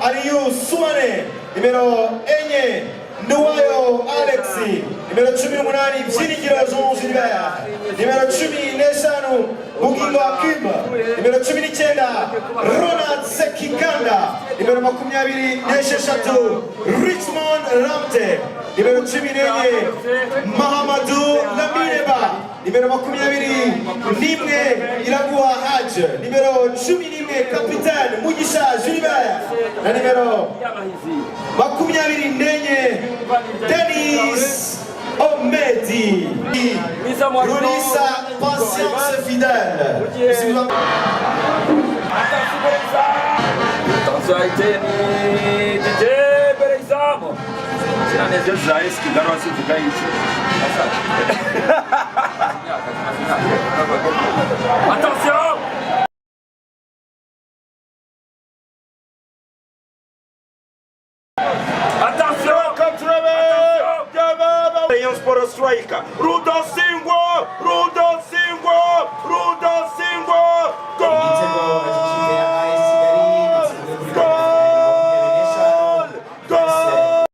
Aliou Souane, numéro 1, Nduwayo Alexi, numéro 18 Byiringiro Jean Gilbert, numéro 15 Bugingo Akim, numéro 19 Ronald Sekikanda, numéro 26 Richmond Ramte, numéro 14 Mahamadou Lamineba, numéro 21 Ilagua Hadj, numéro 11 Capitaine Mugisha Gilbert, na numéro 24 Denis Omedi, Runisa Patience Fidèle. Attention a été DJ Bereizamo. C'est un des Zayes qui gagne aussi du gars ici. Attention! For a striker, Ruda Singwa, Ruda Singwa, Ruda Singwa, goal! Goal! Goal!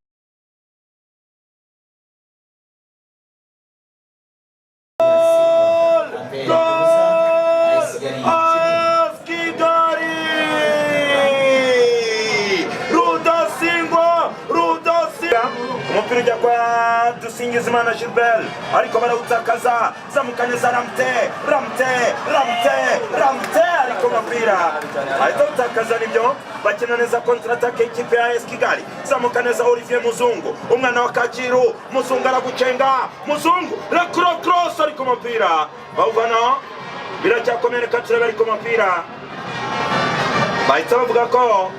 Umupira kwa Dusingizimana Gilbert ariko barawutakaza zamukaneza Ramte ariko umupira ahita utakaza nibyo bakina neza kontra attaque ikipe ya AS Kigali zamukaneza Olivier Muzungu umwana wa Kacyiru Muzungu aragucenga Muzungu la cross ariko umupira bawuvana biracyakomereka turebe ariko umupira bahita bavuga ko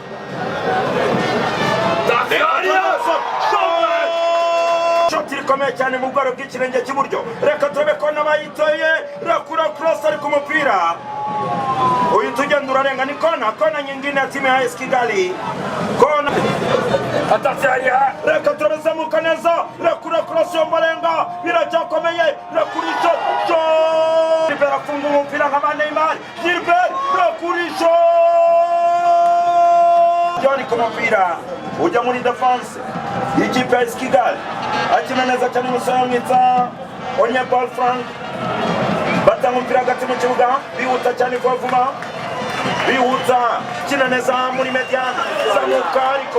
shoti rikomeye cyane mu bwaro bw'ikirenge cy'iburyo reka turebe ko n'abayitoye rakura cross ari ku mupira uyu tugenda urarenga ni kona nyingine ya timu ya AS Kigali kona atatsaria reka turebe zamuka neza rakura cross y'ombarenga biracyakomeye rakurisho Gilbert afunga umupira nka Neymar Gilbert rakurisho Johnny ku mupira ujya muri defense ikipe ya AS Kigali akina neza cyane umusore mwita Onyebal Frank batanga umupira hagati mu kibuga bihuta cyane vuba bihuta kina neza muri mediana zamuka ariko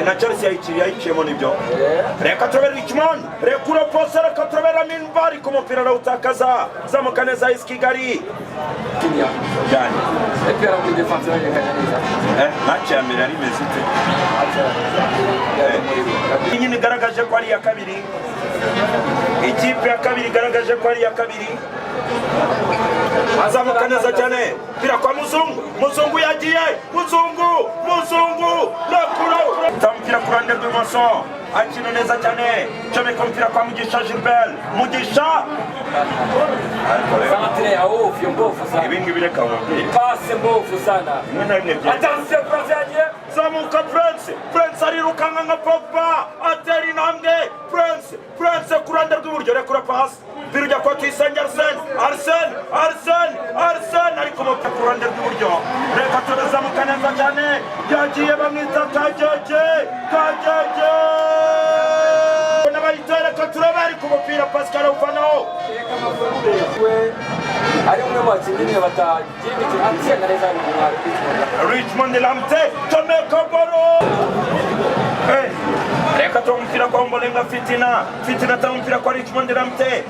na Chelsea yayiciyemo nibyo reka turebe Richmond rekura pose reka turebe Lamin Bari ku mupira arawutakaza zamuka neza AS Kigali yani epera muri defense y'Akanyaza match ya mbere ari mezite nyine garagaje ko ari ya kabiri ikipe ya kabiri garagaje ko ari ya kabiri azamuka neza cyane pira kwa Muzungu yagiye Muzungu nakura tampira kurande rw'imoso akina neza cyane cyome kompira kwa Mugisha Gilbert Mugisha Santre ya ofu mbofu sana ibingi bireka wumvira passe mbofu sana attention Brazil zamuka Prince arirukanka nka Pogba atera intambwe Prince kurande rw'iburyo rekura pass birujya kwa Tuyisenge Arsene ariko mu kurande rw'iburyo reka turazamuka neza cyane yagiye bamwita Kajeje n'abayitera ko turabari ku mupira Pascal ufanaho ari umwe mu bakinnyi batagiye atsinda neza mu mwaka Richmond Lamte Tomeka Boro reka tumupira kwa Ombolenga Fitina tamupira kwa Richmond Lamte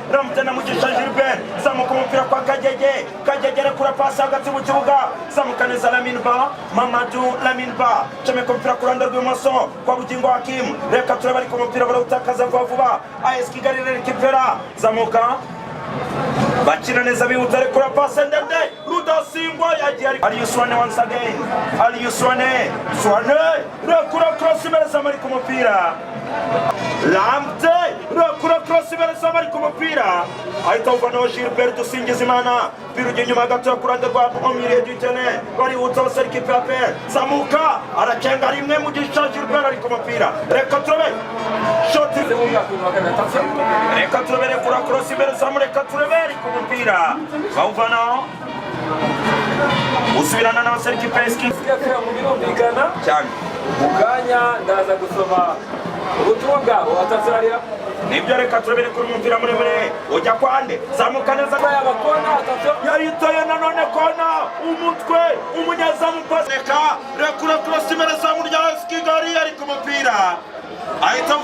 na Mugisha Gilbert zamuka umupira kwa Kajeje rekura pasi hagati mu kibuga zamukaneza Mamadou Lamin Ba Tomeka umupira ku ruhande rw'imoso kwa Bugingo Hakim reka turabari ku mupira barawutakaza vuba AS Kigali rekipera zamuka bakina neza bihuta rekura pasi ndende Rudasingwa yagiye Aliou Souane once again Aliou Souane rekura cross imbere zamari ku mupira Lamte rekura cross imbere zamari ku mupira ahita uvanaho Gilbert Dusingizimana birujya inyuma gato kurande rwa Omire Dutene barihuta basara ikipe ya APR zamuka aracenga rimwe Mugisha Gilbert ari ku mupira reka turebe shoti reka turebe rekura cross imbere zamureka turebe ari ku mupira bawuvanaho usubirana n'abasore ikipe ya Ski Sikia mu birumvikana cyane mu kanya ndaza gusoma ubutumwa bwabo atazarira nibyo reka turabere kuri umupira muremure ujya kwande zamuka neza abakona atatu yayitoye nanone kona umutwe umunyezamu paseka rekura cross imbere zamu rya Kigali ari ku mupira ahita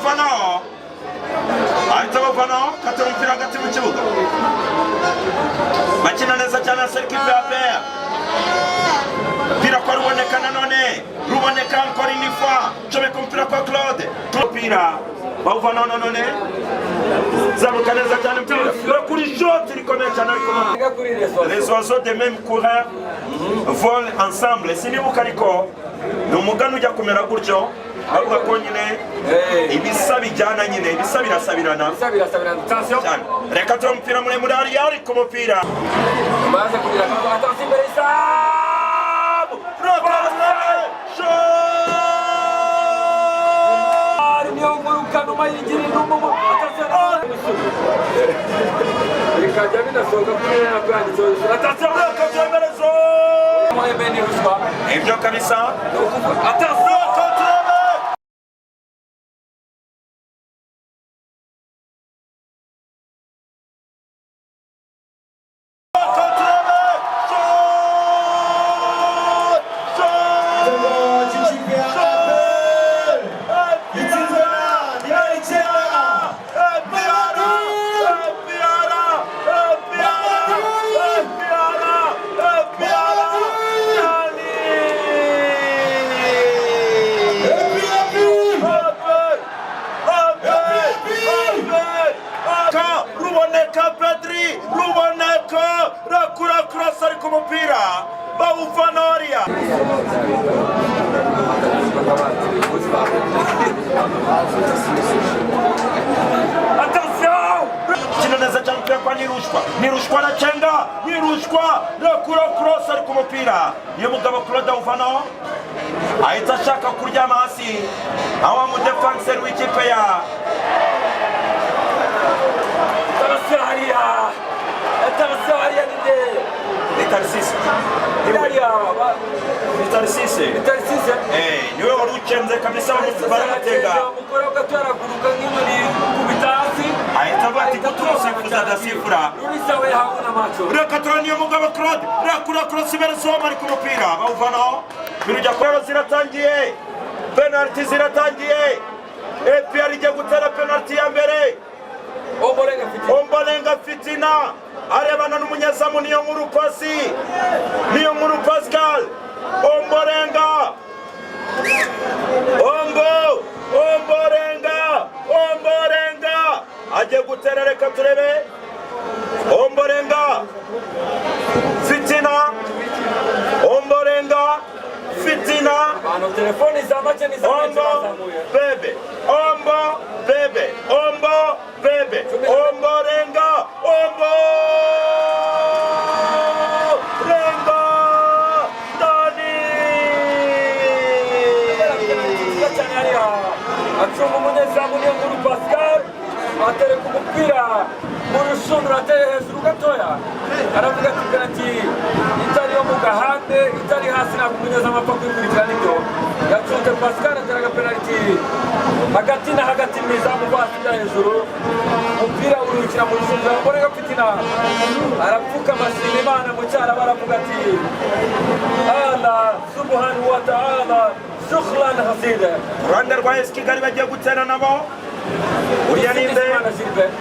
bavanaho kata umupira hagati mu kibuga bakina neza cyane ikipe ya PER pira kwa ruboneka nanone ruboneka encore une fois comeka umupira kwa Claude umupira bawuvanaho nanone zamuka neza cyane umupira kuri shot rikomeye cyane ariko les oiseaux de même coureur volent ensemble sinibuka ariko ni umugani ujya kumera gutyo avuga ko nyine ibisa bijyana nyine ibisa birasabirana cyane reka tuba umupira muremure hariya ari ku mupira baza kugira ngo atanze imbere isabu niyo ngurukano mayigiri n'umumu bikajya binasohoka kuri ya bwanditse atazabakazemerezo muhemeni ruswa ibyo kabisa ruboneka Pedri ruboneka rakura cross ari ku mupira bawuvana hariya attention kina neza cyane umupira kwa Nirushwa arachenga Nirushwa rakura cross ari ku mupira niyo mugabo Claude awuvanaho ahita ashaka kuryama hasi aho mu defenseur w'ikipe ya Tarsaria ni Tarsisi niwe wari ucenze kabisa baramutega umukoro gatwaraguruka nk'imuri kubitasi ahita bati kutusifuza adasifura urisawe hauna macho reka turane niyo mugabo Claude rakura cross imbere zoma ari ku mupira bawuvanaho birujya kora ziratangiye penalty ziratangiye EPR ijya gutera penalty ya mbere Ombolenga Fitina arebana n'umunyezamu niyo nkuru Pascal Ombolenga agiye gutera reka turebe Ombolenga Fitina telefoni za mache ni za bebe Ombolenga Dani acunga umunyezamu niyo nkuru Pascal atereka umupira mu rushundura ateye hejuru gatoya aravuga ati penalty itari yo mu gahande itari hasi ntabwo umunyezamu apfa kwikurikirana ibyo yacunze Pascal ateraga penalty hagati na hagati mu izamu bashyira hejuru umupira urukira mu rushundura Ombolenga Fitina arapfuka amashima Imana mu cyara baravuga ati Allah subhanahu wa ta'ala shukran hasida Rwanda rwa Kigali bagiye gutera nabo uriya ninde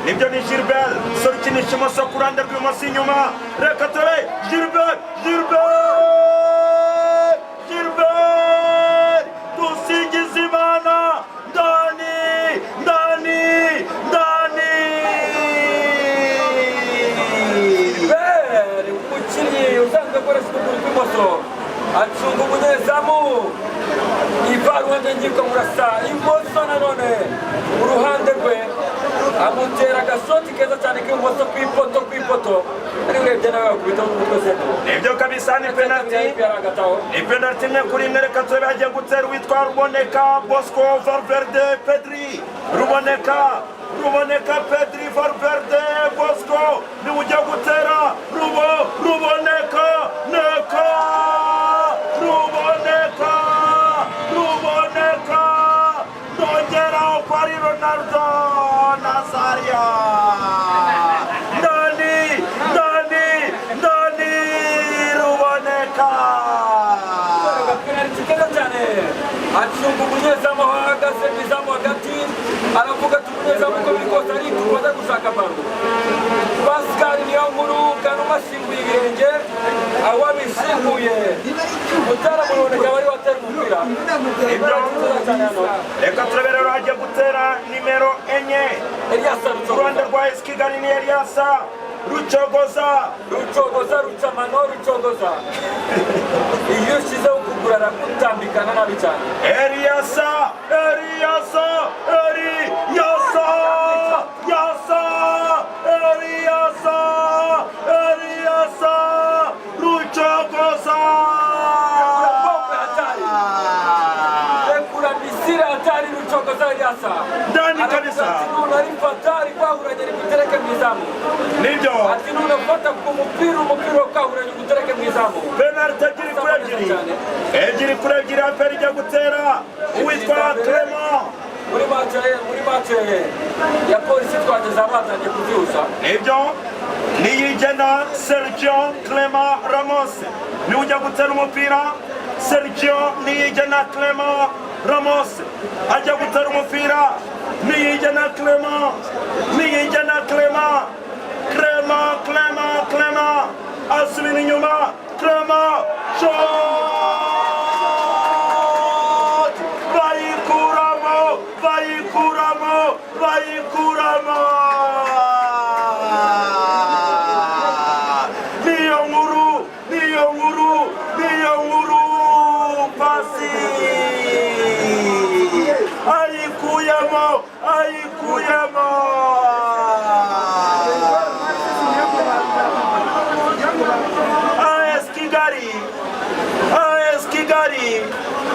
nibyo ni Gilbert sori kinisha imoso ku ruhande rw'imoso inyuma reka tube Gilbert dusingiza Imana Dani umukinnyi usanzwe akoresha ukuguru kw'imoso acunga umunyezamu ivaruhande ngirwa murasa imoso nanone uruhande rwe amutera agashoti keza cyane k'ibumoso kw'ipoto ari urebye nawe wakubitaho umutwe se nibyo kabisa ni penalty imwe kuri imwe reka tube hagiye gutera uwitwa Ruboneka Bosco Valverde Pedri Ruboneka Pedri Valverde Bosco niwe ujya gutera Ruboneka kwa Ronaldo Nazario. Ndani ruboneka. penaliti keza cyane acunga umunyezamu ahagaze mu izamu hagati aravuga ati umunyezamu uko biri kose ariko bajya gushaka baro. Pascal Niyonkuru Kanuma ashinguye ibirenge awabishinguye Mutara Ruboneka bari watera umupira. Reka turebe rero hagiye gutera nimero 4 Eliasa ku ruhande rwa AS Kigali ni Eliasa Rucogoza Rucamano Rucogoza iyo ushyizeho ukuguru arakutambikana nabi cyane. Eliasa Rucogoza rekura misiri hatari Rucogoza Eliasa ndani kabisa. none ari fatari kwahuranye gutereke mu izamu nibyo ati none fata ku umupira kwahuranye gutereke mu izamu. penalty ebyiri kuri ebyiri aperi ijya gutera uwitwa Clement muri match ya polisi twageze abatangiye kubyusa. nibyo niyigena Sergio Clement Ramos niwe ujya gutera umupira. Sergio niyigena Clement Ramos ajya gutera umupira. niyigena Clement asubira inyuma. Clement shot bayikuramo. niyo nkuru pasi ayikuyemo.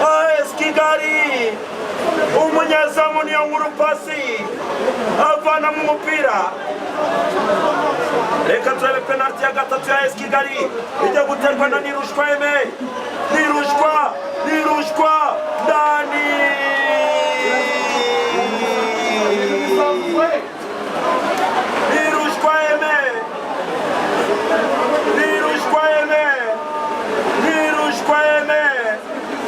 AS Kigali umunyezamu niyo nkuru pasi avana mu mupira. Reka turebe penalty ya gatatu ya AS Kigali ijya guterwa na Nirushwa Aime. Nirushwa ndani. Nirushwa Aime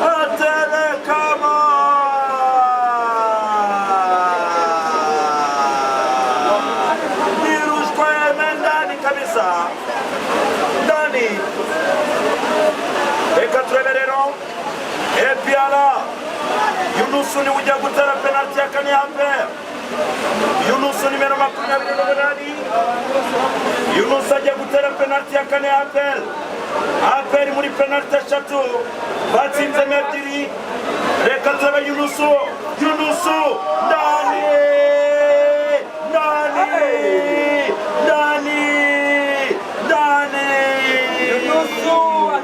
atelekama. Nirushwa Aime ndani kabisa. Reka turebe rero Epiala Yunusu ni ujya gutera penalty ya kane ya APR. Yunusu nimero 28 Yunusu ajya gutera penalty ya kane ya APR. APR muri penalty 3 batsinze ebyiri. Reka turebe Yunusu ndani.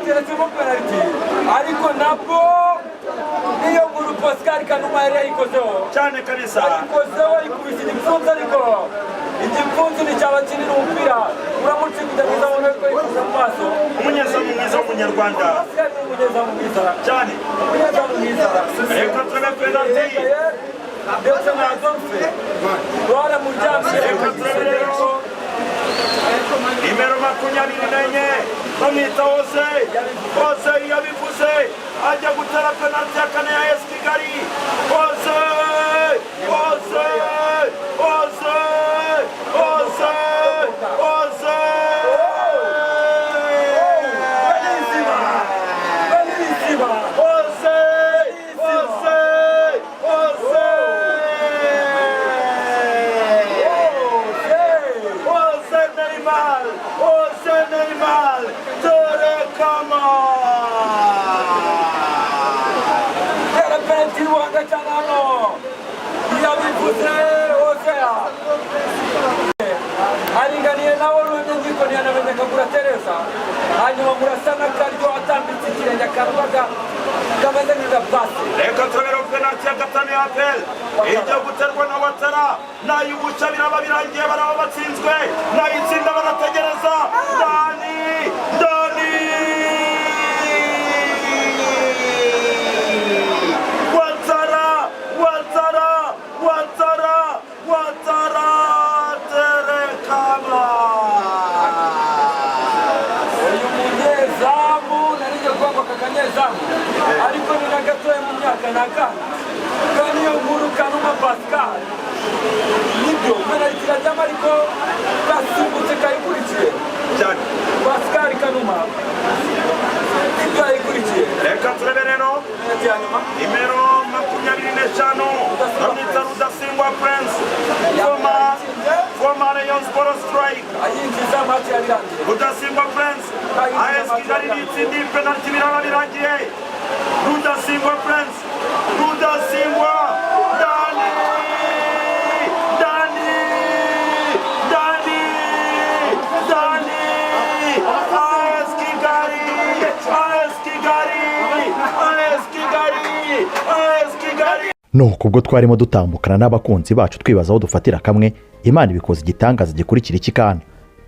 Ateretsemo penaliti ariko nabwo niyo nkuru Pascal Kanuma yari yayikozeho cyane kabisa. ikubise igipfunsi ariko igipfunsi ni cyabakinira umupira uramutse kugeza mu nteko yikoze mu maso. umunyezamu mwiza w'umunyarwanda cyane. Reka turebe penalty ndetse na Adolphe wala mujyamye. Reka turebe rero nimero 24 bamwita Jose yabivuze ajya gutera penalty ya kane ya AS Kigali. Jose Neymar Terekama. Era penalty wanga cyane yabivuze Hosea aringaniye nawe runye ngiko ni anamenyeka kura Teresa hanyuma murasana karyo atambitse ikirenge akarubaga kameze nk'agapasi. Reka turebe penalty ya gatanu ya APR ijya guterwa na Watara nayubusha biraba birangiye baraba batsinzwe nayitsinda barategereza ndani. Watara ariko ni na gatoya mu myaka n'akana kandi iyo nkuru Kanuma Pascal nibyo penaliti irajyamo ariko kasimbutse kayikurikiye cyane Pascal Kanuma nibyo yayikurikiye. Reka turebe rero nimero 25 bamwita Rudasingwa Prince former Rayon Sports strike ayinjiza match yabirangiye. Rudasingwa Prince AS Kigali n'itsinda penaliti biraba birangiye. Rudasingwa Prince Rudasingwa Dani AS Kigali. Nuko ubwo twarimo dutambukana n'abakunzi bacu twibaza aho dufatira kamwe, Imana ibikoze igitangaza gikurikira iki kandi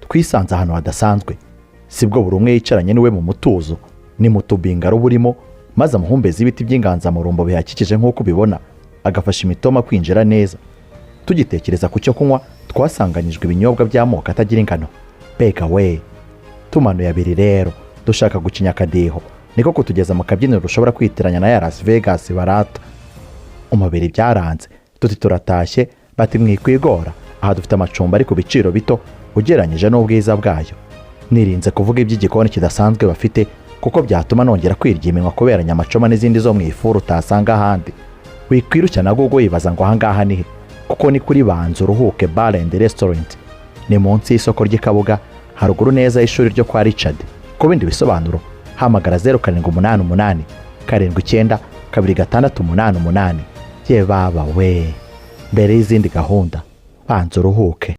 twisanze ahantu hadasanzwe. Sibwo buri umwe yicaranye niwe mu mutuzo, ni mutubingaro burimo, maze amahumbezi y'ibiti by'inganzamurumbo bihakikije nk'uko ubibona agafasha imitoma kwinjira neza. Tugitekereza ku cyo kunywa twasanganyijwe ibinyobwa by'amoko atagira ingano. Bega we tumanuye abiri rero dushaka gucinya akadiho, niko kutugeza mu kabyiniro rushobora kwitiranya na ya Las Vegas barata. Umubiri byaranze tuti turatashye, bati mwikwigora aha dufite amacumbi ari ku biciro bito ugereranyije n'ubwiza bwayo. Nirinze kuvuga iby'igikoni kidasanzwe bafite kuko byatuma nongera kwiryiminwa kubera nyamacoma n'izindi zo mu ifuru utasanga ahandi. Wikwirushya na Google yibaza ngo ahangaha nihe, kuko ni kuri Banza Uruhuke Bar and Restaurant, ni munsi y'isoko ry'Ikabuga haruguru neza y'ishuri ryo kwa Richard. Ku bindi bisobanuro hamagara 0788 79 2688. Ye baba we mbere y'izindi gahunda Banza Uruhuke.